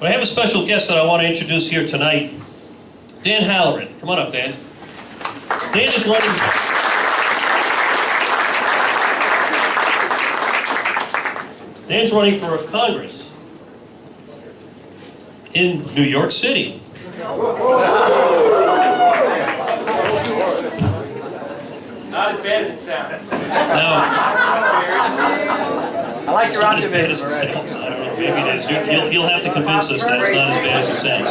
But I have a special guest that I want to introduce here tonight, Dan Halloran. Come on up, Dan. Dan is running... Dan's running for Congress in New York City. Not as bad as it sounds. Now, I like it's your not as bad optimism. as it sounds. I don't know, maybe it is. You'll have to convince us that it's not as bad as it sounds.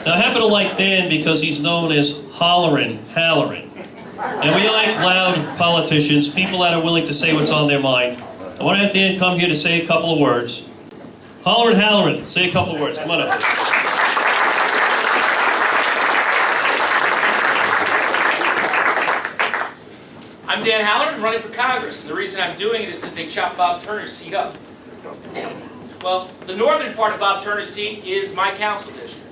Now, I happen to like Dan because he's known as Halloran. And we like loud politicians, people that are willing to say what's on their mind. I want to have Dan come here to say a couple of words. Halloran, say a couple of words. Come on up. I'm Dan Halloran, running for Congress, and the reason I'm doing it is because they chopped Bob Turner's seat up. Well, the northern part of Bob Turner's seat is my council district.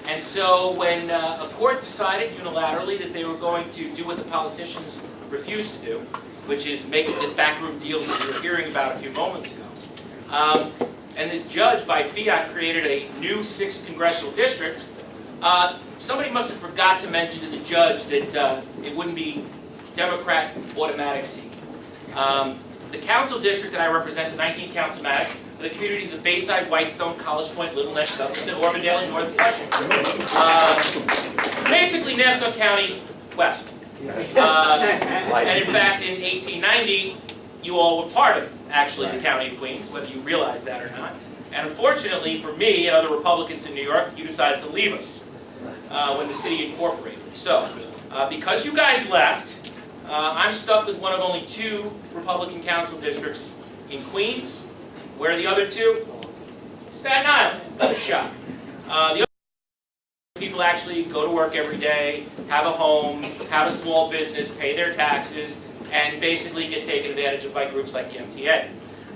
And so when a court decided unilaterally that they were going to do what the politicians refused to do, which is make the backroom deals that we were hearing about a few moments ago, and this judge, by fiat, created a new 6th congressional district, somebody must have forgot to mention to the judge that it wouldn't be Democrat automatic seat. The council district that I represent, the 19th Councilman, are the communities of Bayside, Whitestone, College Point, Little Neck, Douglaston, Auburndale, and North Flushing. Basically Nassau County West. And in fact, in 1890, you all were part of, actually, the County of Queens, whether you realize that or not. And unfortunately for me and other Republicans in New York, you decided to leave us when the city incorporated. So, because you guys left, I'm stuck with one of only 2 Republican council districts in Queens. Where are the other 2? Staten Island. What a shock. The other people actually go to work every day, have a home, have a small business, pay their taxes, and basically get taken advantage of by groups like the MTA.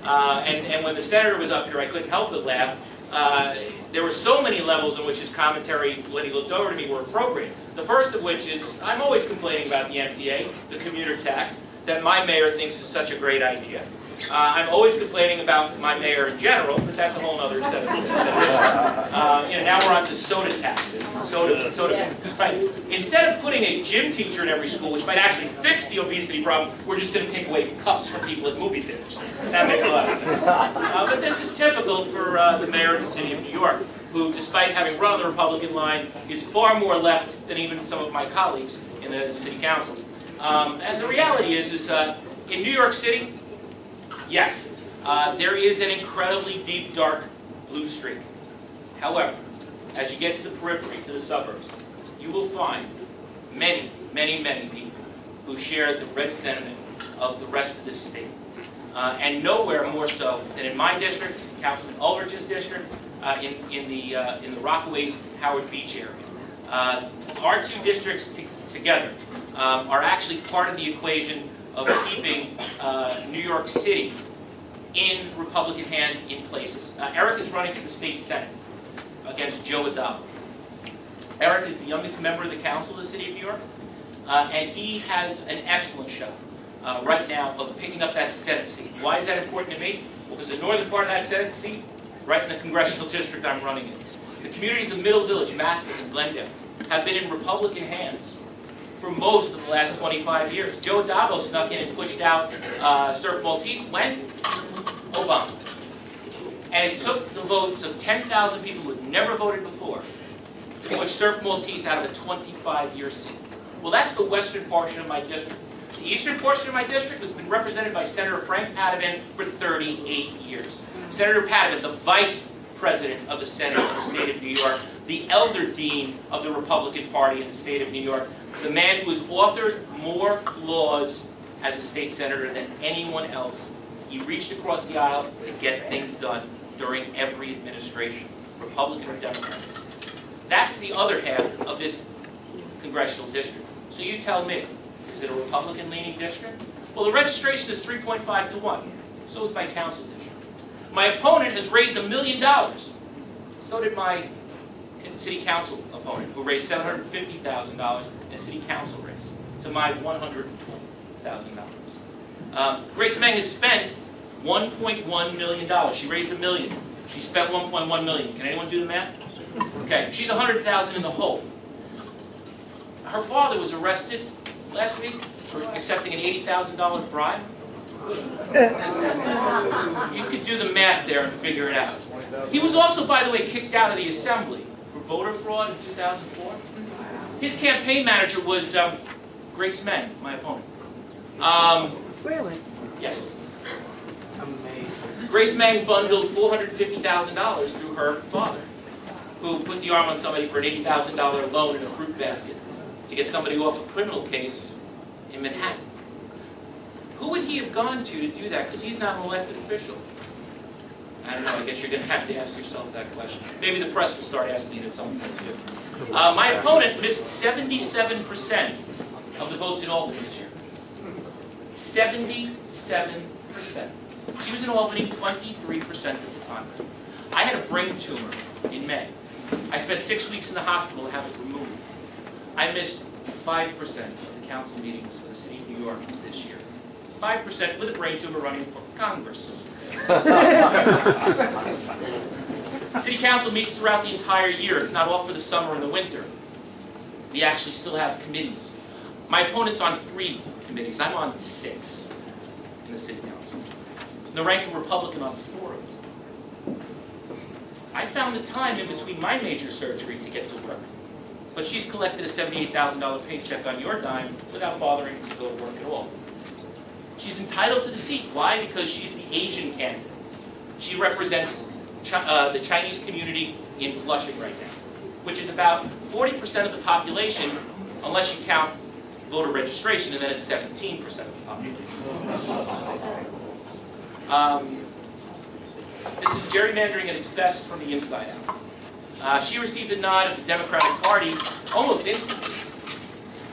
And when the senator was up here, I couldn't help but laugh. There were so many levels in which his commentary, when he looked over to me, were appropriate. The first of which is, I'm always complaining about the MTA, the commuter tax, that my mayor thinks is such a great idea. I'm always complaining about my mayor in general, but that's a whole other set of issues. Now we're on to soda taxes. Right. Instead of putting a gym teacher in every school, which might actually fix the obesity problem, we're just going to take away cups from people at movie theaters. That makes a lot of sense. But this is typical for the mayor of the city of New York, who, despite having run on the Republican line, is far more left than even some of my colleagues in the city council. And the reality is in New York City, yes, there is an incredibly deep, dark blue streak. However, as you get to the periphery, to the suburbs, you will find many, many, many people who share the red sentiment of the rest of this state. And nowhere more so than in my district, Councilman Ulrich's district, in the Rockaway-Howard Beach area. Our 2 districts together are actually part of the equation of keeping New York City in Republican hands in places. Eric is running for the state Senate against Joe Adamo. Eric is the youngest member of the council of the city of New York, and he has an excellent shot right now of picking up that Senate seat. Why is that important to me? Well, because the northern part of that Senate seat, right in the congressional district I'm running in. The communities of Middle Village, Maspeth, and Glendale have been in Republican hands for most of the last 25 years. Joe Adamo snuck in and pushed out Surf Maltese when? Obama. And it took the votes of 10,000 people who had never voted before to push Surf Maltese out of a 25-year seat. Well, that's the western portion of my district. The eastern portion of my district has been represented by Senator Frank Padovan for 38 years. Senator Padovan, the vice president of the Senate of the state of New York, the elder dean of the Republican Party in the state of New York, the man who has authored more laws as a state senator than anyone else. He reached across the aisle to get things done during every administration, Republican or Democrat. That's the other half of this congressional district. So you tell me, is it a Republican-leaning district? Well, the registration is 3.5 to 1. So is my council district. My opponent has raised $1 million. So did my city council opponent, who raised $750,000 in a city council race, to my $120,000. Grace Meng has spent $1.1 million. She raised $1 million. She spent $1.1 million. Can anyone do the math? Okay, she's $100,000 in the hole. Her father was arrested last week for accepting an $80,000 bribe. You could do the math there and figure it out. He was also, by the way, kicked out of the assembly for voter fraud in 2004. His campaign manager was Grace Meng, my opponent. Really? Yes. Grace Meng bundled $450,000 through her father, who put the arm on somebody for an $80,000 loan in a fruit basket to get somebody off a criminal case in Manhattan. Who would he have gone to do that? Because he's not an elected official. I don't know, I guess you're going to have to ask yourself that question. Maybe the press will start asking it at some point too. My opponent missed 77% of the votes in Albany this year. 77%. She was in Albany 23% of the time. I had a brain tumor in May. I spent 6 weeks in the hospital to have it removed. I missed 5% of the council meetings for the city of New York this year. 5% with a brain tumor running for Congress. City council meets throughout the entire year. It's not off for the summer and the winter. We actually still have committees. My opponent's on 3 committees. I'm on 6 in the city council. The ranking Republican on 4 of them. I found the time in between my major surgery to get to work. But she's collected a $78,000 paycheck on your dime without bothering to go to work at all. She's entitled to the seat. Why? Because she's the Asian candidate. She represents the Chinese community in Flushing right now, which is about 40% of the population, unless you count voter registration, and then it's 17% of the population. This is gerrymandering at its best from the inside out. She received a nod of the Democratic Party almost instantly.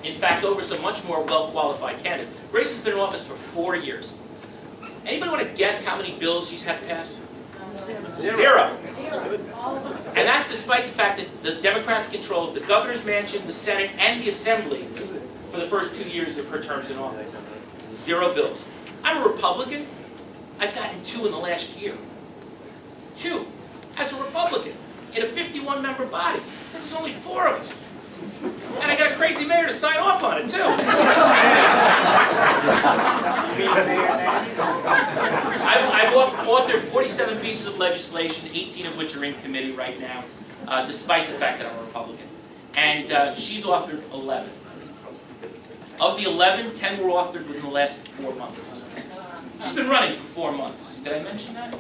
In fact, over some much more well-qualified candidates. Grace has been in office for 4 years. Anybody want to guess how many bills she's had passed? 0. And that's despite the fact that the Democrats controlled the governor's mansion, the Senate, and the Assembly for the first 2 years of her terms in office. 0 bills. I'm a Republican. I've gotten 2 in the last year. 2 as a Republican in a 51-member body. There's only 4 of us. And I got a crazy mayor to sign off on it, too. I've authored 47 pieces of legislation, 18 of which are in committee right now, despite the fact that I'm a Republican. And she's authored 11. Of the 11, 10 were authored within the last 4 months. She's been running for 4 months. Did I mention that?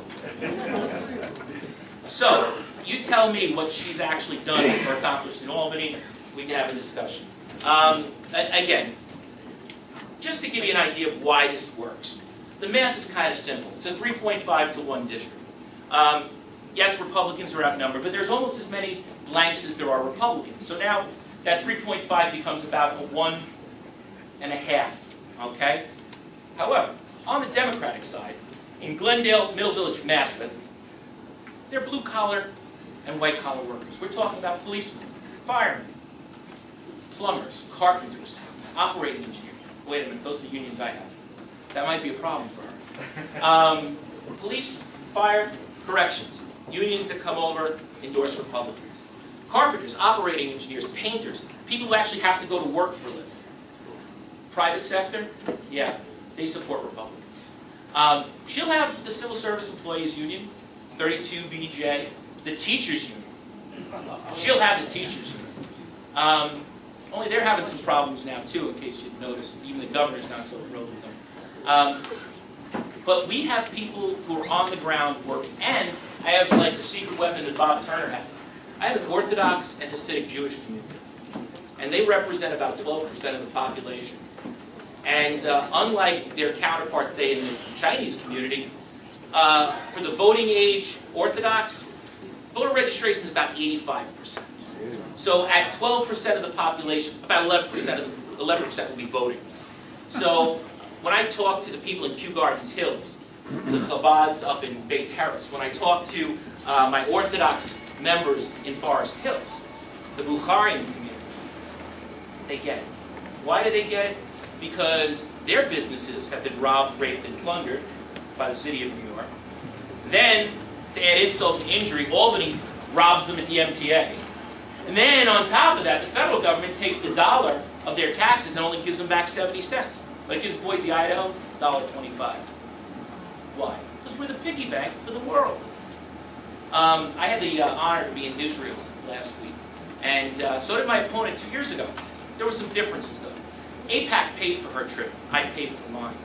So, you tell me what she's actually done or accomplished in Albany. We can have a discussion. Again, just to give you an idea of why this works, the math is kind of simple. It's a 3.5 to 1 district. Yes, Republicans are outnumbered, but there's almost as many blanks as there are Republicans. So now that 3.5 becomes about a 1.5, okay? However, on the Democratic side, in Glendale, Middle Village, Maspeth, they're blue-collar and white-collar workers. We're talking about policemen, firemen, plumbers, carpenters, operating engineers. Wait a minute, those are the unions I have. That might be a problem for her. Police, fire, corrections. Unions that come over endorse Republicans. Carpenters, operating engineers, painters, people who actually have to go to work for a living. Private sector, yeah, they support Republicans. She'll have the Civil Service Employees Union, 32BJ, the Teachers Union. She'll have the Teachers Union. Only they're having some problems now, too, in case you've noticed. Even the governor's not so thrilled with them. But we have people who are on the ground working. And I have, like, the secret weapon that Bob Turner had. I have an Orthodox and Hasidic Jewish community. And they represent about 12% of the population. And unlike their counterparts, say, in the Chinese community, for the voting age Orthodox, voter registration is about 85%. So at 12% of the population, about 11% will be voting. So when I talk to the people in Kew Gardens Hills, the Chabads up in Bay Terrace, when I talk to my Orthodox members in Forest Hills, the Bukharian community, they get it. Why do they get it? Because their businesses have been robbed, raped, and plundered by the city of New York. Then, to add insult to injury, Albany robs them at the MTA. And then, on top of that, the federal government takes the dollar of their taxes and only gives them back 70 cents. But it gives Boise, Idaho, $1.25. Why? Because we're the piggy bank for the world. I had the honor to be in Israel last week, and so did my opponent 2 years ago. There were some differences, though. AIPAC paid for her trip. I paid for mine.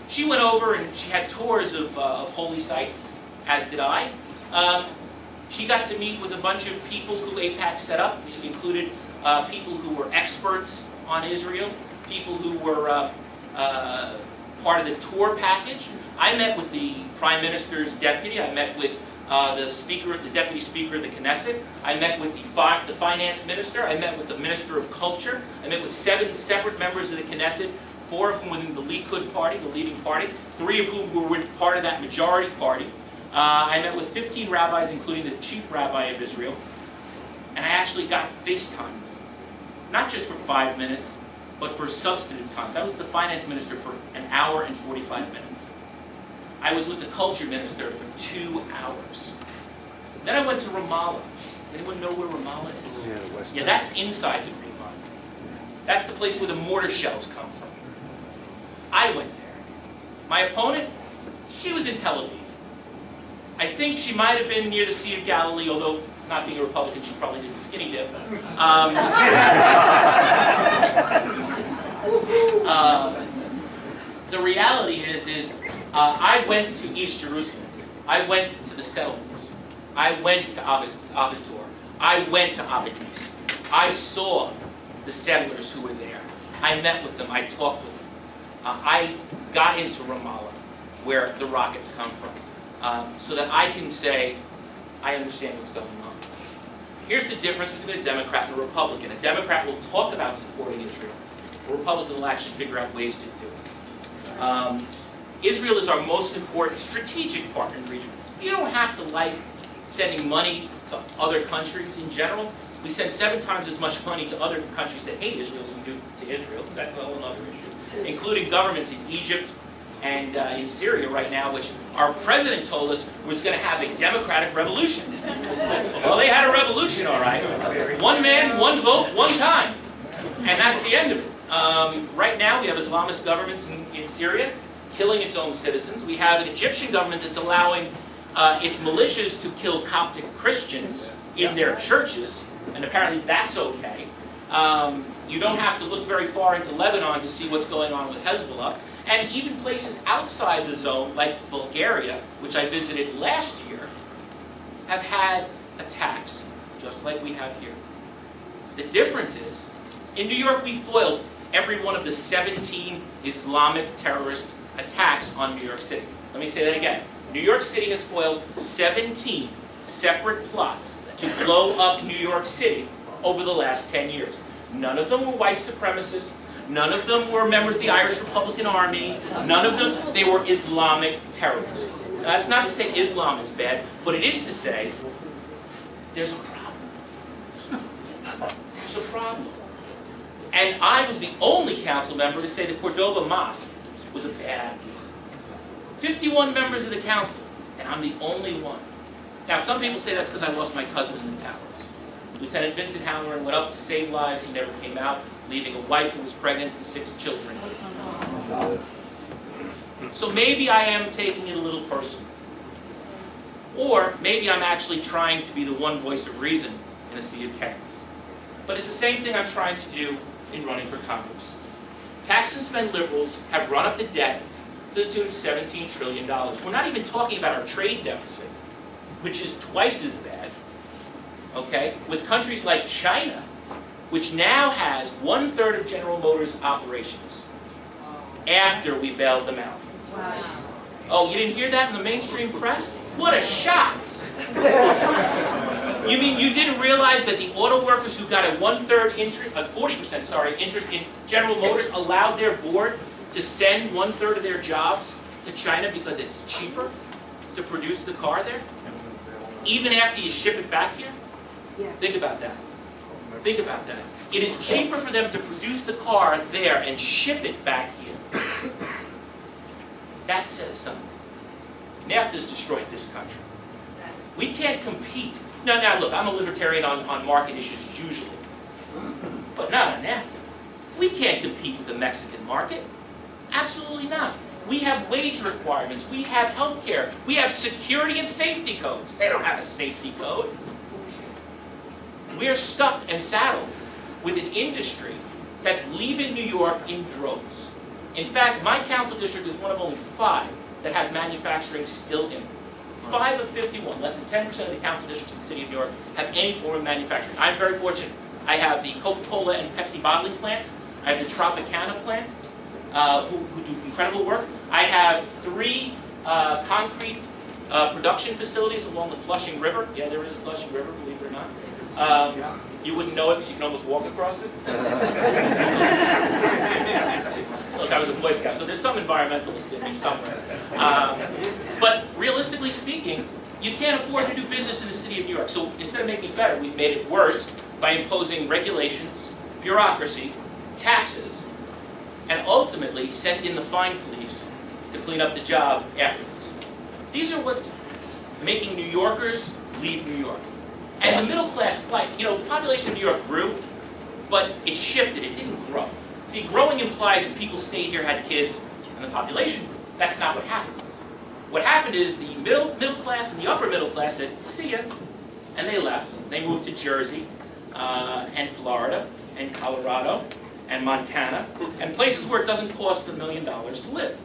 She went over and she had tours of holy sites, as did I. She got to meet with a bunch of people who AIPAC set up. It included people who were experts on Israel, people who were part of the tour package. I met with the Prime Minister's deputy. I met with the Deputy Speaker of the Knesset. I met with the Finance Minister. I met with the Minister of Culture. I met with 7 separate members of the Knesset, 4 of whom within the Likud party, the leading party, 3 of whom were part of that majority party. I met with 15 rabbis, including the chief rabbi of Israel. And I actually got FaceTime, not just for 5 minutes, but for substantive times. I was with the Finance Minister for 1 hour and 45 minutes. I was with the Culture Minister for 2 hours. Then I went to Ramallah. Does anyone know where Ramallah is? Yeah, the West Yeah, Bank. that's inside the Green Line. That's the place where the mortar shells come from. I went there. My opponent, she was in Tel Aviv. I think she might have been near the Sea of Galilee, although not being a Republican, she probably did the skinny dip. The reality is I went to East Jerusalem. I went to the settlements. I went to Abitur. I went to Abedis. I saw the settlers who were there. I met with them. I talked with them. I got into Ramallah, where the rockets come from, so that I can say, I understand what's going on. Here's the difference between a Democrat and a Republican. A Democrat will talk about supporting Israel. A Republican will actually figure out ways to do it. Israel is our most important strategic partner in the region. You don't have to like sending money to other countries in general. We send 7 times as much money to other countries that hate Israel as we do to Israel. That's a whole other issue. Including governments in Egypt and in Syria right now, which our president told us was going to have a democratic revolution. Well, they had a revolution, all right. 1 man, 1 vote, 1 time. And that's the end of it. Right now, we have Islamist governments in Syria killing its own citizens. We have an Egyptian government that's allowing its militias to kill Coptic Christians in their churches, and apparently that's okay. You don't have to look very far into Lebanon to see what's going on with Hezbollah. And even places outside the zone, like Bulgaria, which I visited last year, have had attacks, just like we have here. The difference is, in New York, we foiled every one of the 17 Islamic terrorist attacks on New York City. Let me say that again. New York City has foiled 17 separate plots to blow up New York City over the last 10 years. None of them were white supremacists. None of them were members of the Irish Republican Army. None of them, they were Islamic terrorists. Now, that's not to say Islam is bad, but it is to say there's a problem. There's a problem. And I was the only council member to say the Cordova Mosque was a bad idea. 51 members of the council, and I'm the only one. Now, some people say that's because I lost my cousin in the towers. Lieutenant Vincent Halloran went up to save lives. He never came out, leaving a wife who was pregnant and 6 children. So maybe I am taking it a little personal. Or maybe I'm actually trying to be the one voice of reason in a sea of chaos. But it's the same thing I'm trying to do in running for Congress. Tax and spend liberals have run up the debt to the tune of $17 trillion. We're not even talking about our trade deficit, which is twice as bad, okay, with countries like China, which now has 1/3 of General Motors' operations after we bailed them out. Oh, you didn't hear that in the mainstream press? What a shock! You mean you didn't realize that the auto workers who got a 1/3 interest, 40%, interest in General Motors allowed their board to send 1/3 of their jobs to China because it's cheaper to produce the car there? Even after you ship it back here? Yeah. Think about that. Think about that. It is cheaper for them to produce the car there and ship it back here. That says something. NAFTA's destroyed this country. We can't compete. Now look, I'm a libertarian on market issues usually, but not on NAFTA. We can't compete with the Mexican market. Absolutely not. We have wage requirements, we have health care, we have security and safety codes. They don't have a safety code. We are stuck and saddled with an industry that's leaving New York in droves. In fact, my council district is one of only 5 that has manufacturing still in it. 5 of 51, less than 10% of the council districts in the city of New York have any form of manufacturing. I'm very fortunate. I have the Coca-Cola and Pepsi bottling plants. I have the Tropicana plant, who do incredible work. I have 3 concrete production facilities along the Flushing River. Yeah, there is a Flushing River, believe it or not. You wouldn't know it because you can almost walk across it. Look, I was a Boy Scout, so there's some environmentalist in me somewhere. But realistically speaking, you can't afford to do business in the city of New York. So instead of making it better, we've made it worse by imposing regulations, bureaucracy, taxes, and ultimately sent in the fine police to clean up the job afterwards. These are what's making New Yorkers leave New York. And the middle class flight, you know, the population of New York grew, but it shifted, it didn't grow. See, growing implies that people stayed here, had kids, and the population grew. That's not what happened. What happened is the middle class and the upper middle class said, see ya, and they left. They moved to Jersey, and Florida, and Colorado, and Montana, and places where it doesn't cost $1 million to live.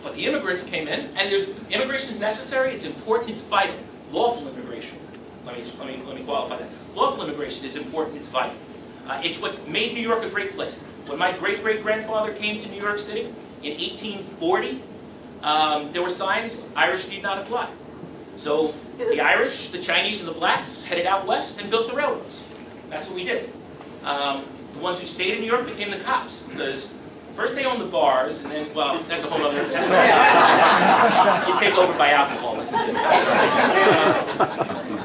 But the immigrants came in, and immigration is necessary, it's important, it's vital. Lawful immigration. Let me qualify that. Lawful immigration is important, it's vital. It's what made New York a great place. When my great-great-grandfather came to New York City in 1840, there were signs, Irish need not apply. So the Irish, the Chinese, and the blacks headed out west and built the railroads. That's what we did. The ones who stayed in New York became the cops, because first they owned the bars, and then, well, that's a whole other episode. You take over by alcohol.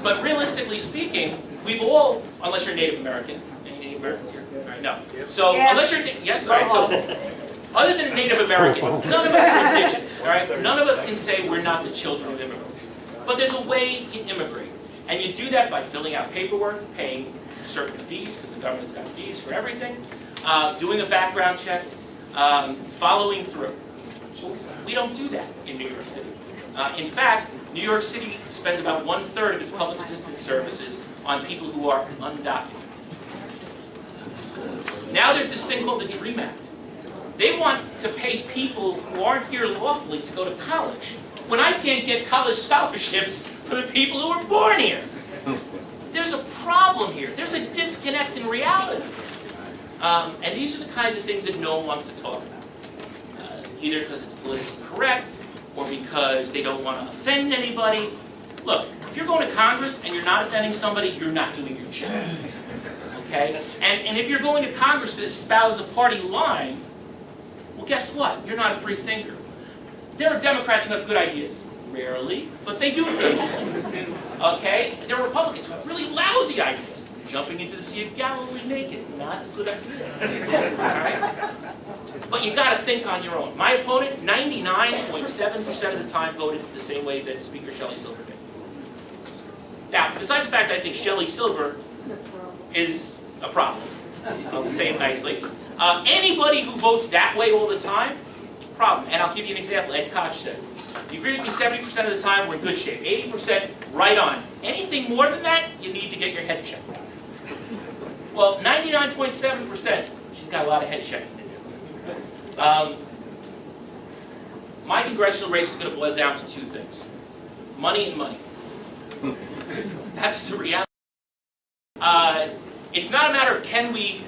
But realistically speaking, we've all, unless you're Native American, any Native Americans here? All right, no. So, unless you're, yes, all right, so, other than Native American, none of us are indigenous, all right? None of us can say we're not the children of immigrants. But there's a way you immigrate, and you do that by filling out paperwork, paying certain fees, because the government's got fees for everything, doing a background check, following through. We don't do that in New York City. In fact, New York City spends about 1/3 of its public assistance services on people who are undocumented. Now there's this thing called the DREAM Act. They want to pay people who aren't here lawfully to go to college, when I can't get college scholarships for the people who were born here. There's a problem here. There's a disconnect in reality. And these are the kinds of things that no one wants to talk about. Either because it's politically correct, or because they don't want to offend anybody. Look, if you're going to Congress and you're not offending somebody, you're not doing your job. Okay? And if you're going to Congress to espouse a party line, well, guess what? You're not a free thinker. There are Democrats who have good ideas. Rarely, but they do occasionally. Okay? There are Republicans who have really lousy ideas. Jumping into the Sea of Galilee naked, not a good idea. All right? But you got to think on your own. My opponent, 99.7% of the time, voted the same way that Speaker Shelley Silver did. Now, besides the fact that I think Shelley Silver is a problem, I'll say it nicely, anybody who votes that way all the time, problem. And I'll give you an example. Ed Koch said, you agree with me 70% of the time, we're in good shape. 80%, right on. Anything more than that, you need to get your head checked. Well, 99.7%, she's got a lot of head checking to do. My congressional race is going to boil down to 2 things. Money and money. That's the reality. It's not a matter of can we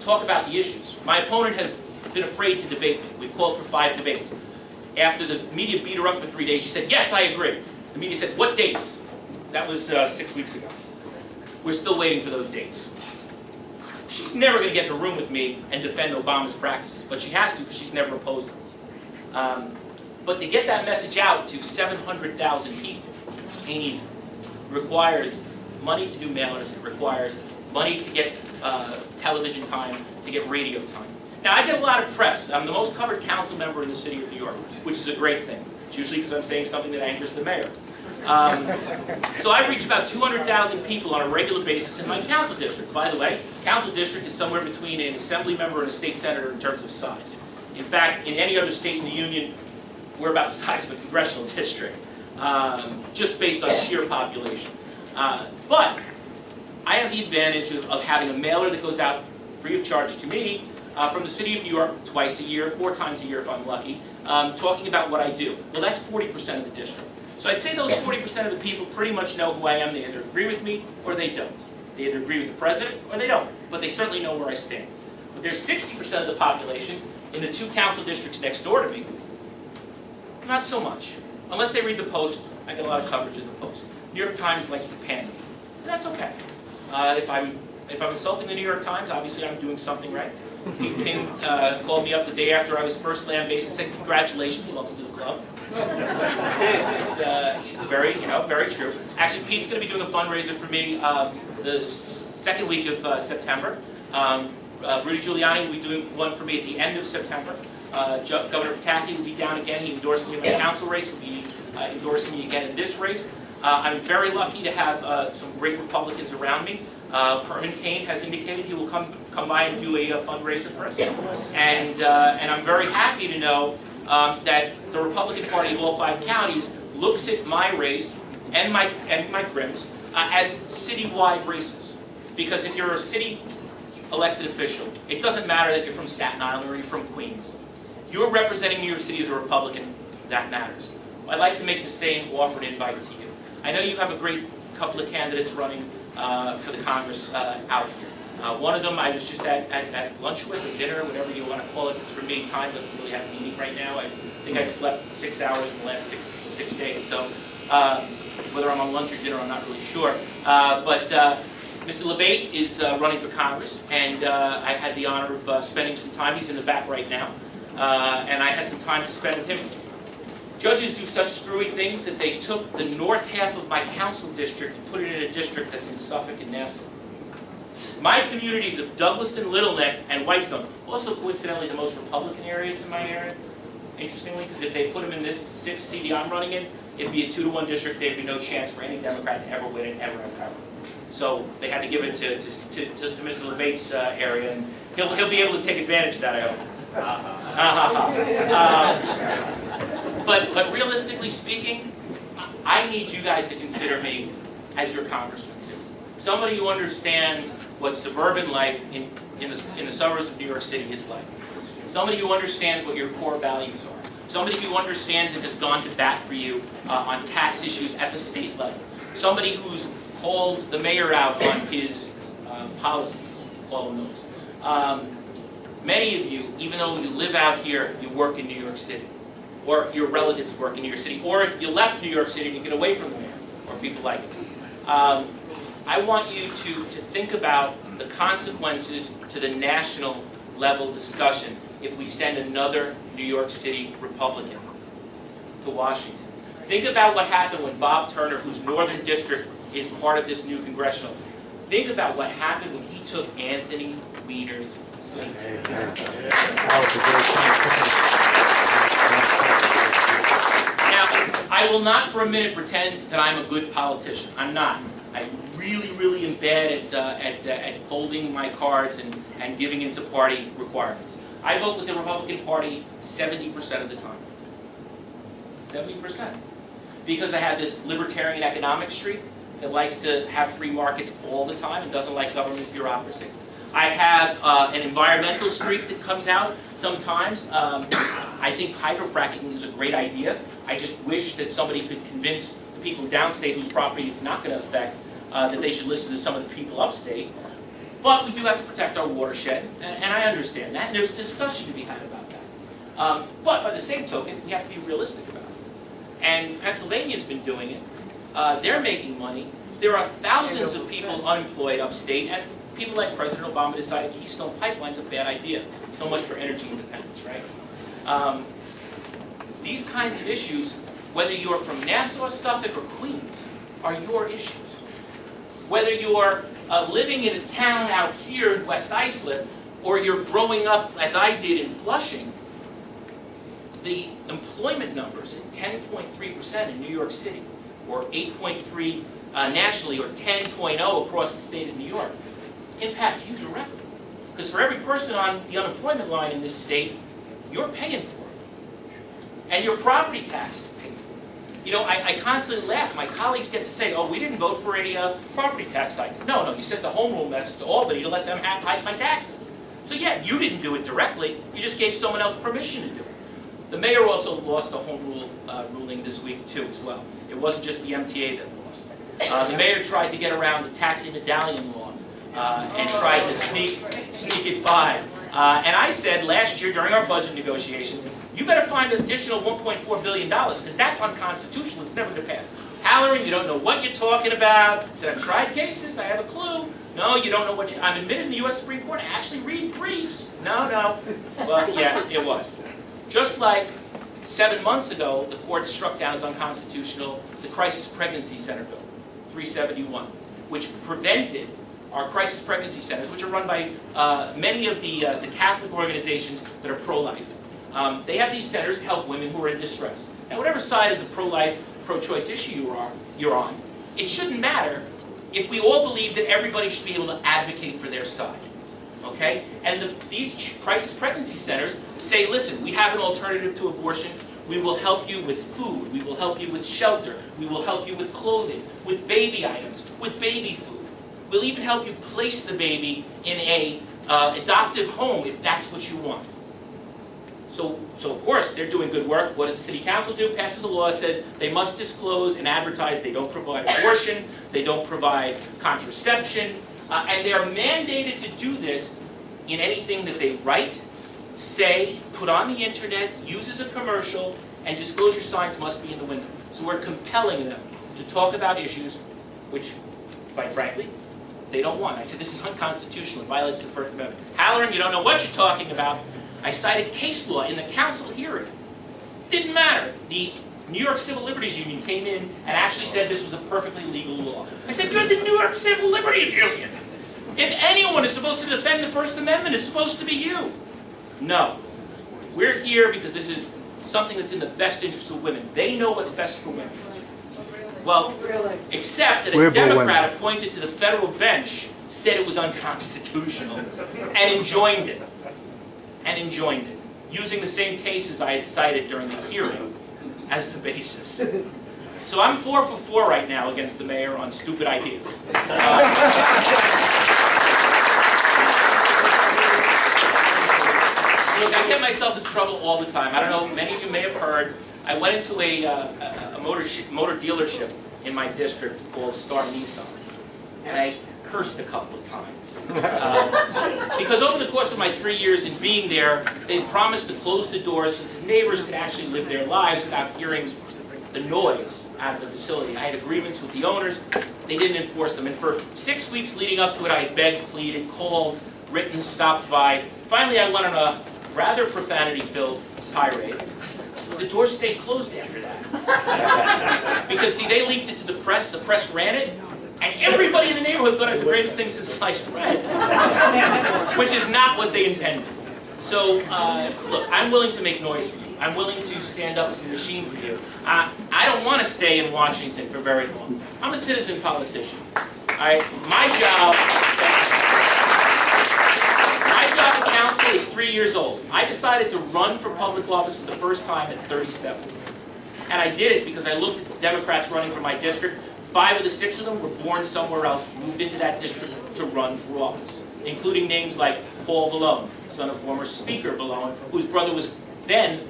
talk about the issues. My opponent has been afraid to debate me. We've called for 5 debates. After the media beat her up for 3 days, she said, yes, I agree. The media said, what dates? That was 6 weeks ago. We're still waiting for those dates. She's never going to get in a room with me and defend Obama's practices, but she has to because she's never opposed them. But to get that message out to 700,000 people ain't easy. It requires money to do mailers. It requires money to get television time, to get radio time. Now, I get a lot of press. I'm the most covered council member in the city of New York, which is a great thing. It's usually because I'm saying something that angers the mayor. So I reach about 200,000 people on a regular basis in my council district. By the way, council district is somewhere between an assembly member and a state senator in terms of size. In fact, in any other state in the union, we're about the size of a congressional district, just based on sheer population. But I have the advantage of having a mailer that goes out free of charge to me from the city of New York twice a year, 4 times a year if I'm lucky, talking about what I do. Well, that's 40% of the district. So I'd say those 40% of the people pretty much know who I am. They either agree with me or they don't. They either agree with the president or they don't, but they certainly know where I stand. But there's 60% of the population in the 2 council districts next door to me, not so much. Unless they read the Post, I get a lot of coverage in the Post. New York Times likes to pan me, and that's okay. If I'm insulting the New York Times, obviously I'm doing something right. Pete King called me up the day after I was first land-based and said, "Congratulations, welcome to the club." Very, very true. Actually, Pete's going to be doing a fundraiser for me the second week of September. Rudy Giuliani will be doing one for me at the end of September. Governor Pataki will be down again. He endorsed me in my council race. He'll be endorsing me again in this race. I'm very lucky to have some great Republicans around me. Herman Cain has indicated he will come by and do a fundraiser for us. And I'm very happy to know that the Republican Party of all 5 counties looks at my race and my Grimm's as citywide races. Because if you're a city elected official, it doesn't matter that you're from Staten Island or you're from Queens. You're representing New York City as a Republican, that matters. I'd like to make the same offer and invite to you. I know you have a great couple of candidates running for the Congress out here. One of them I was just at lunch with, or dinner, whatever you want to call it. Because for me, time doesn't really have a meaning right now. I think I've slept 6 hours in the last six days. So whether I'm on lunch or dinner, I'm not really sure. But Mr. LeBate is running for Congress, and I had the honor of spending some time. He's in the back right now. And I had some time to spend with him. Judges do such screwy things that they took the north half of my council district and put it in a district that's in Suffolk and Nassau. My communities of Douglaston, Little Neck, and Whitestone, also coincidentally the most Republican areas in my area, interestingly, because if they put them in this 6th CD I'm running in, it'd be a 2-to-1 district. There'd be no chance for any Democrat to ever win it, ever. So they had to give it to Mr. LeBate's area, and he'll be able to take advantage of that, I hope. But realistically speaking, I need you guys to consider me as your congressman too. Somebody who understands what suburban life in the suburbs of New York City is like. Somebody who understands what your core values are. Somebody who understands and has gone to bat for you on tax issues at the state level. Somebody who's called the mayor out on his policies, call them those. Many of you, even though you live out here, you work in New York City. Or your relatives work in New York City. Or you left New York City to get away from the mayor, or people like it. I want you to think about the consequences to the national level discussion if we send another New York City Republican to Washington. Think about what happened when Bob Turner, whose Northern District is part of this new congressional. Think about what happened when he took Anthony Weiner's seat. Now, I will not for a minute pretend that I'm a good politician. I'm not. I really am bad at folding my cards and giving into party requirements. I vote with the Republican Party 70% of the time. 70%. Because I have this libertarian economic streak that likes to have free markets all the time and doesn't like government bureaucracy. I have an environmental streak that comes out sometimes. I think hydrofracking is a great idea. I just wish that somebody could convince the people downstate whose property it's not going to affect that they should listen to some of the people upstate. But we do have to protect our watershed, and I understand that, and there's discussion to be had about that. But by the same token, we have to be realistic about it. And Pennsylvania's been doing it. They're making money. There are thousands of people unemployed upstate, and people like President Obama decided Keystone Pipeline's a bad idea. So much for energy independence, right? These kinds of issues, whether you're from Nassau, Suffolk, or Queens, are your issues. Whether you're living in a town out here in West Islip, or you're growing up, as I did in Flushing, the employment numbers at 10.3% in New York City, or 8.3 nationally, or 10.0 across the state of New York, impact you directly. Because for every person on the unemployment line in this state, you're paying for it. And your property taxes pay for it. You know, I constantly laugh. My colleagues get to say, oh, we didn't vote for any property tax hike. No, you sent the home rule message to Albany to let them hike my taxes. So yeah, you didn't do it directly. You just gave someone else permission to do it. The mayor also lost a home rule ruling this week too as well. It wasn't just the MTA that lost. The mayor tried to get around the taxi medallion law and tried to sneak it by. And I said last year during our budget negotiations, you better find an additional $1.4 billion because that's unconstitutional. It's never going to pass. Halloran, you don't know what you're talking about. I said, I've tried cases. I have a clue. No, you don't know what you... I'm admitted in the U.S. Supreme Court. I actually read briefs. No. Well, yeah, it was. Just like 7 months ago, the court struck down as unconstitutional the Crisis Pregnancy Center Bill, 371, which prevented our crisis pregnancy centers, which are run by many of the Catholic organizations that are pro-life. They have these centers to help women who are in distress. Now, whatever side of the pro-life, pro-choice issue you're on, it shouldn't matter if we all believe that everybody should be able to advocate for their side. Okay? And these crisis pregnancy centers say, listen, we have an alternative to abortion. We will help you with food. We will help you with shelter. We will help you with clothing, with baby items, with baby food. We'll even help you place the baby in a adoptive home if that's what you want. So of course, they're doing good work. What does the city council do? Passes a law that says they must disclose and advertise they don't provide abortion, they don't provide contraception, and they're mandated to do this in anything that they write, say, put on the internet, use as a commercial, and disclosure signs must be in the window. So we're compelling them to talk about issues which, quite frankly, they don't want. I said, this is unconstitutional. It violates the First Amendment. Halloran, you don't know what you're talking about. I cited case law in the council hearing. Didn't matter. The New York Civil Liberties Union came in and actually said this was a perfectly legal law. I said, you're the New York Civil Liberties Union. If anyone is supposed to defend the First Amendment, it's supposed to be you. No. We're here because this is something that's in the best interest of women. They know what's best for women. Well, except that a Democrat appointed to the federal bench said it was unconstitutional and enjoined it. Using the same cases I had cited during the hearing as the basis. So I'm 4 for 4 right now against the mayor on stupid ideas. Look, I get myself in trouble all the time. I don't know, many of you may have heard, I went into a motor dealership in my district called Star Nissan, and I cursed a couple of times. Because over the course of my 3 years in being there, they promised to close the doors so that the neighbors could actually live their lives without hearing the noise out of the facility. I had agreements with the owners. They didn't enforce them. And for 6 weeks leading up to it, I had begged, pleaded, called, written, stopped by. Finally, I went on a rather profanity-filled tirade. The doors stayed closed after that. Because, see, they leaked it to the press ran it, and everybody in the neighborhood thought it was the greatest thing since sliced bread. Which is not what they intended. So, look, I'm willing to make noise for you. I'm willing to stand up to the machine for you. I don't want to stay in Washington for very long. I'm a citizen politician. All right? My job at council is 3 years old. I decided to run for public office for the first time at 37. And I did it because I looked at the Democrats running for my district. 5 of the 6 of them were born somewhere else, moved into that district to run for office, including names like Paul Vallone, son of former Speaker Vallone, whose brother was then,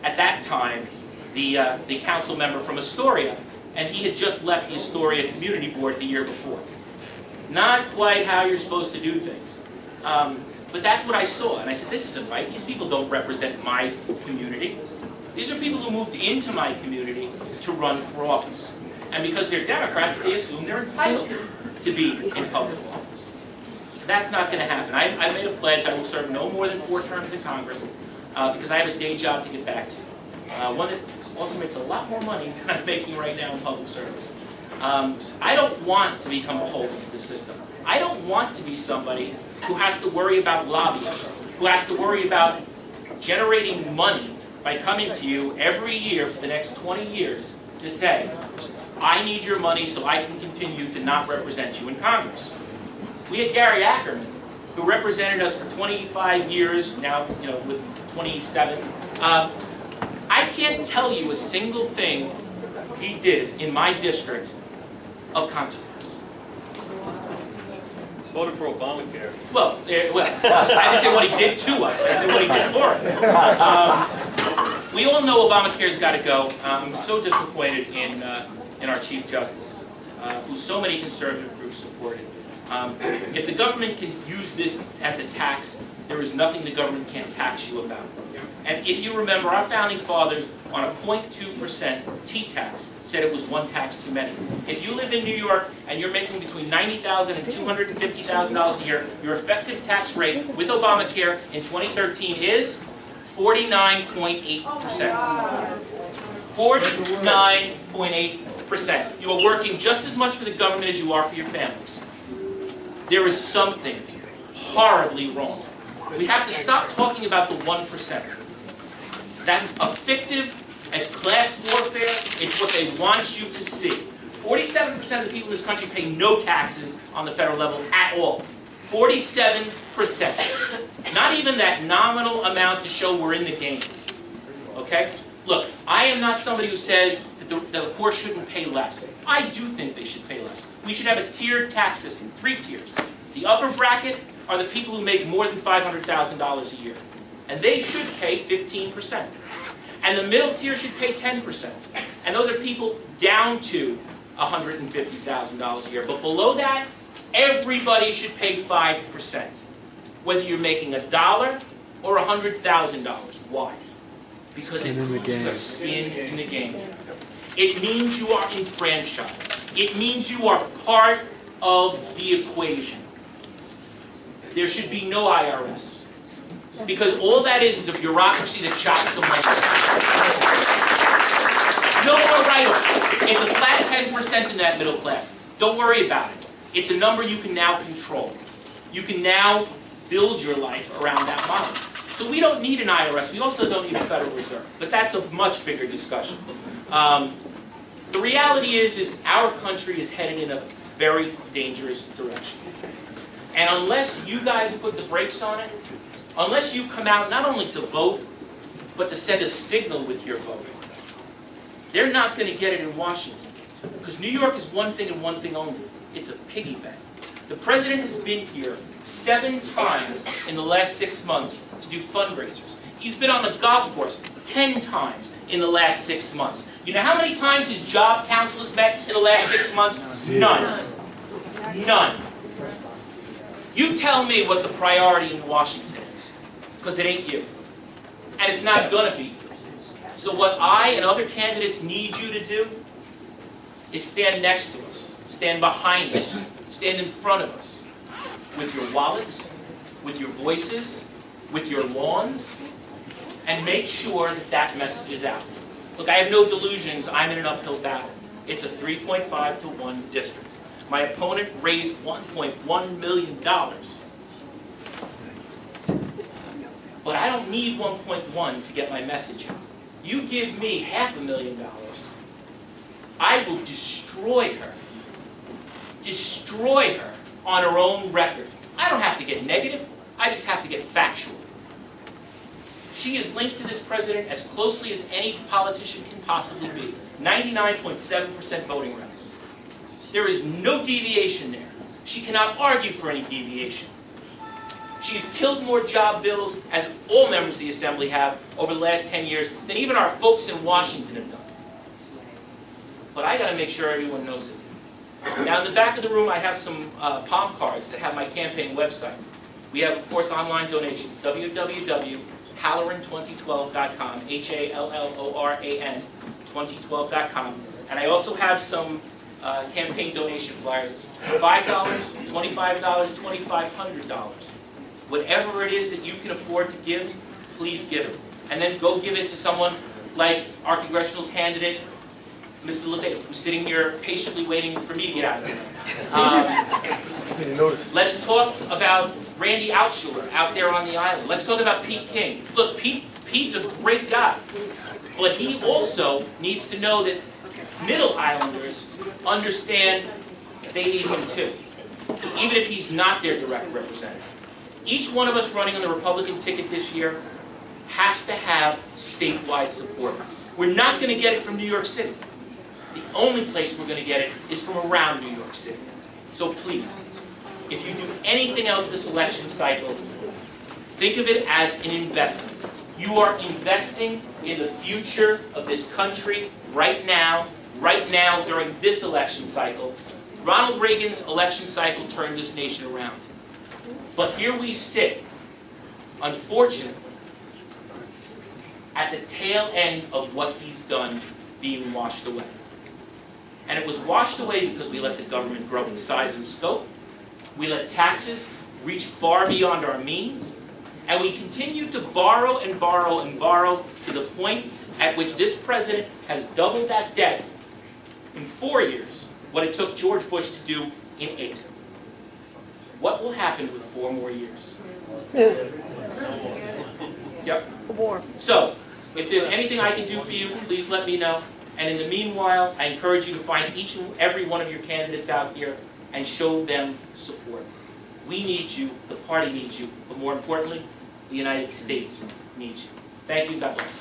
at that time, the council member from Astoria, and he had just left the Astoria Community Board the year before. Not quite how you're supposed to do things. But that's what I saw, and I said, this isn't right. These people don't represent my community. These are people who moved into my community to run for office. And because they're Democrats, they assume they're entitled to be in public office. That's not going to happen. I made a pledge. I will serve no more than 4 terms in Congress because I have a day job to get back to. One that also makes a lot more money than I'm making right now in public service. I don't want to become beholden to the system. I don't want to be somebody who has to worry about lobbyists, who has to worry about generating money by coming to you every year for the next 20 years to say, I need your money so I can continue to not represent you in Congress. We had Gary Ackerman, who represented us for 25 years, now with 27. I can't tell you a single thing he did in my district of consequence. Voted for Obamacare. Well, I didn't say what he did to us. I said what he did for us. We all know Obamacare's got to go. I'm so disappointed in our Chief Justice, who so many conservative groups supported. If the government can use this as a tax, there is nothing the government can't tax you about. And if you remember, our founding fathers on a 0.2% T-tax said it was one tax too many. If you live in New York and you're making between $90,000 and $250,000 a year, your effective tax rate with Obamacare in 2013 is 49.8%. 49.8%. You are working just as much for the government as you are for your families. There is something horribly wrong. We have to stop talking about the 1%. That's a fictive, it's class warfare, it's what they want you to see. 47% of the people in this country pay no taxes on the federal level at all. 47%. Not even that nominal amount to show we're in the game. Okay? Look, I am not somebody who says that the poor shouldn't pay less. I do think they should pay less. We should have a tiered tax system, 3 tiers. The upper bracket are the people who make more than $500,000 a year. And they should pay 15%. And the middle tier should pay 10%. And those are people down to $150,000 a year. But below that, everybody should pay 5%. Whether you're making $1 or $100,000. Why? Because it puts your skin in the game. It means you are enfranchised. It means you are part of the equation. There should be no IRS. Because all that is a bureaucracy that chops the money. No more write-offs. It's a flat 10% in that middle class. Don't worry about it. It's a number you can now control. You can now build your life around that model. So we don't need an IRS. We also don't need a Federal Reserve. But that's a much bigger discussion. The reality is our country is headed in a very dangerous direction. And unless you guys put the brakes on it, unless you come out not only to vote, but to send a signal with your vote, they're not going to get it in Washington. Because New York is one thing and one thing only. It's a piggy bank. The president has been here 7 times in the last 6 months to do fundraisers. He's been on the golf course 10 times in the last 6 months. You know how many times his job council has met in the last 6 months? None. None. You tell me what the priority in Washington is, because it ain't you. And it's not going to be you. So what I and other candidates need you to do is stand next to us, stand behind us, stand in front of us, with your wallets, with your voices, with your lawns, and make sure that that message is out. Look, I have no delusions. I'm in an uphill battle. It's a 3.5 to 1 district. My opponent raised $1.1 million. But I don't need 1.1 to get my message out. You give me $500,000, I will destroy her. Destroy her on her own record. I don't have to get negative. I just have to get factual. She is linked to this president as closely as any politician can possibly be. 99.7% voting record. There is no deviation there. She cannot argue for any deviation. She has killed more job bills, as all members of the Assembly have, over the last 10 years, than even our folks in Washington have done. But I got to make sure everyone knows it. Now, in the back of the room, I have some palm cards that have my campaign website. We have, of course, online donations, www.halloran2012.com, Halloran 2012.com. And I also have some campaign donation flyers, $5, $25, $2,500. Whatever it is that you can afford to give, please give it. And then go give it to someone like our congressional candidate, Mr. LeBay, who's sitting here patiently waiting for me to get out of there. Let's talk about Randy Altshuler out there on the island. Let's talk about Pete King. Look, Pete's a great guy, but he also needs to know that Middle Islanders understand they need him too, even if he's not their direct representative. Each one of us running on the Republican ticket this year has to have statewide support. We're not going to get it from New York City. The only place we're going to get it is from around New York City. So please, if you do anything else this election cycle, think of it as an investment. You are investing in the future of this country right now during this election cycle. Ronald Reagan's election cycle turned this nation around. But here we sit, unfortunately, at the tail end of what he's done being washed away. And it was washed away because we let the government grow in size and scope, we let taxes reach far beyond our means, and we continue to borrow and borrow and borrow to the point at which this president has doubled that debt in 4 years, what it took George Bush to do in 8. What will happen with 4 more years? Yep. The war. So, if there's anything I can do for you, please let me know. And in the meanwhile, I encourage you to find each and every one of your candidates out here and show them support. We need you, the party needs you, but more importantly, the United States needs you. Thank you, God bless.